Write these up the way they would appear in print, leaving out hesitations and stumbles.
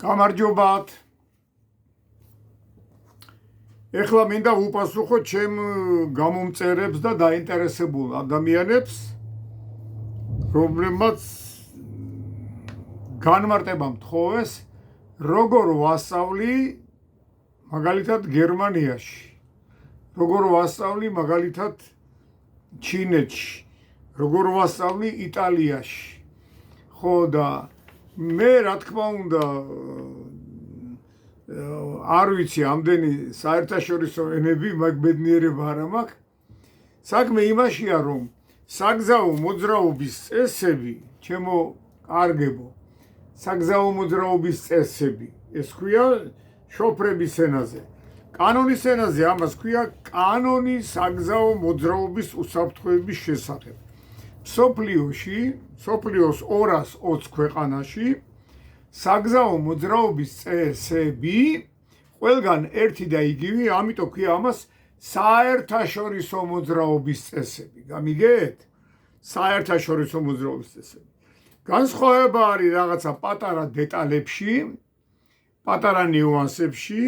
გამარჯობათ. ეხლა მინდა უპასუხო ჩემ გამომწერებს და დაინტერესებულ ადამიანებს, რომლებმაც განმარტება მთხოვეს, როგორ ვასწავლი მაგალითად გერმანიაში, როგორ ვასწავლი მაგალითად ჩინეთში, როგორ ვასწავლი იტალიაში. ხო და მე რა თქმა უნდა არ ვიცი ამდენი საერთაშორისო ენები, მაგ ბედნიერება არ მაქვს. საქმე იმაშია, რომ საგზაო მოძრაობის წესები, ჩემო კარგებო, საგზაო მოძრაობის წესები, ეს ქვია შოფრების ენაზე. კანონის ენაზე ამას ქვია კანონი საგზაო მოძრაობის უსაფრთხოების შესახებ. მსოფლიოს 220 ქვეყანაში საგზაო მოძრაობის წესები ყველგან ერთი და იგივე, ამიტომ ქვია ამას საერთაშორისო მოძრაობის წესები. გამიგეთ? საერთაშორისო მოძრაობის წესები. განსხვავება არის რაღაცა პატარა დეტალებში, პატარა ნიუანსებში,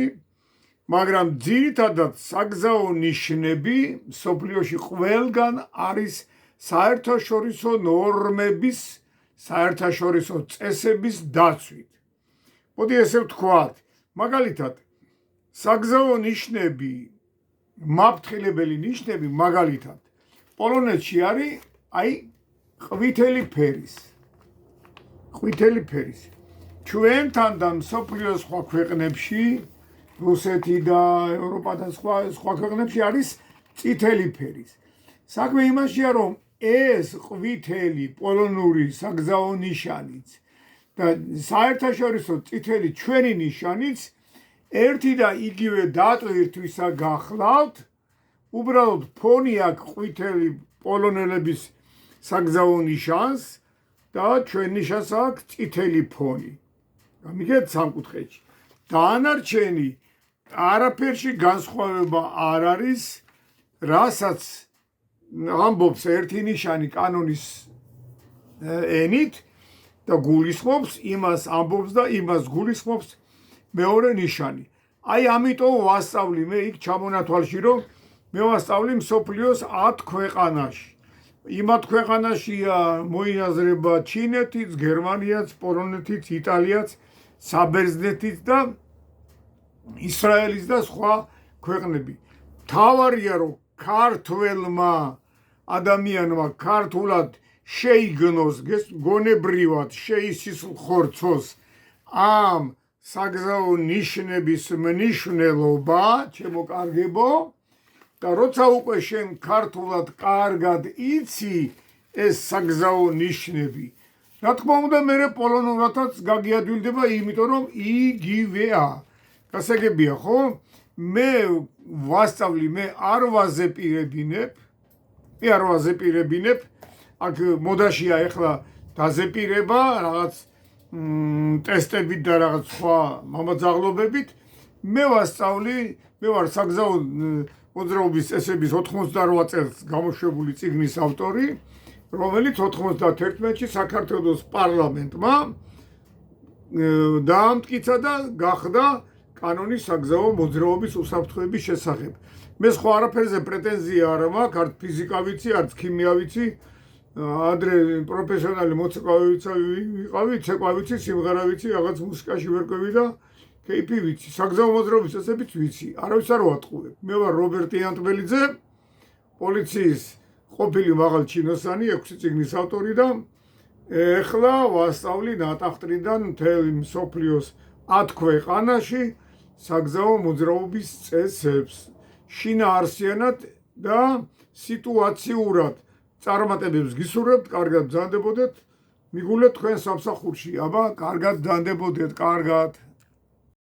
მაგრამ ძირითადად საგზაო ნიშნები მსოფლიოში ყველგან არის საერთაშორისო ნორმების, საერთაშორისო წესების დაცვით. მოდი ესე ვთქვათ, მაგალითად, საგზაო ნიშნები, მაფრთხილებელი ნიშნები, მაგალითად, პოლონეთში არის ყვითელი ფერის. ყვითელი ფერის. ჩვენთან და მსოფლიოს სხვა ქვეყნებში, რუსეთი და ევროპა და სხვა ქვეყნებში არის წითელი ფერის. საქმე იმაშია, რომ ეს ყვითელი პოლონური საგზაო ნიშანიც და საერთაშორისო წითელი ჩვენი ნიშანიც ერთი და იგივე დატვირთვისა გახლავთ, უბრალოდ ფონი აქვს ყვითელი პოლონელების საგზაო ნიშანს და ჩვენ ნიშანს აქვს წითელი ფონი. გამიგეთ სამკუთხედში. დანარჩენი არაფერში განსხვავება არ არის, რასაც ამბობს ერთი ნიშანი კანონის ენით და გულისხმობს იმას ამბობს და იმას გულისხმობს მეორე ნიშანი. ამიტომ ვასწავლი მე იქ ჩამონათვალში, რომ მე ვასწავლი მსოფლიოს 10 ქვეყანაში. იმ 10 ქვეყანაშია მოიაზრება ჩინეთიც, გერმანიაც, პოლონეთიც, იტალიაც, საბერძნეთიც და ისრაელიც და სხვა ქვეყნები. მთავარია, რომ ქართველმა ადამიანმა ქართულად შეიგნოს, გონებრივად შეისისხლხორცოს ამ საგზაო ნიშნების მნიშვნელობა, ჩემო კარგებო, და როცა უკვე შენ ქართულად კარგად იცი ეს საგზაო ნიშნები, რა თქმა უნდა მე პოლონურადაც გაგიადვილდება, იმიტომ რომ იგივეა. გასაგებია, ხო? მე ვასწავლი, მე არ ვაზეპირებინებ, აქ მოდაშია ეხლა დაზეპირება რაღაც ტესტებით და რაღაც სხვა მამაძაღლობებით. მე ვასწავლი, მე ვარ საგზაო მოძრაობის წესების 88 წელს გამოშვებული წიგნის ავტორი, რომელიც 91-ში საქართველოს პარლამენტმა დაამტკიცა და გახდა კანონი საგზაო მოძრაობის უსაფრთხოების შესახებ. მე სხვა არაფერზე პრეტენზია არ მაქვს, არც ფიზიკა ვიცი, არც ქიმია ვიცი, ადრე პროფესიონალი მოცეკვავი ვიყავი, ცეკვა ვიცი, სიმღერა ვიცი, რაღაც მუსიკაში ვერკვევი და კეიფი ვიცი. საგზაო მოძრაობის წესებიც ვიცი, არავის არ ვატყუებ. მე ვარ რობერტ იანტბელიძე, პოლიციის ყოფილი მაღალ ჩინოსანი, 6 წიგნის ავტორი და ეხლა ვასწავლი ნატახტრიდან მთელ მსოფლიოს 10 ქვეყანაში საგზაო მოძრაობის წესებს. შინაარსიანად და სიტუაციურად წარმატებებს გისურვებთ, კარგად ბრძანდებოდეთ, მიგულეთ თქვენ სამსახურში. აბა, კარგად ბრძანდებოდეთ, კარგად.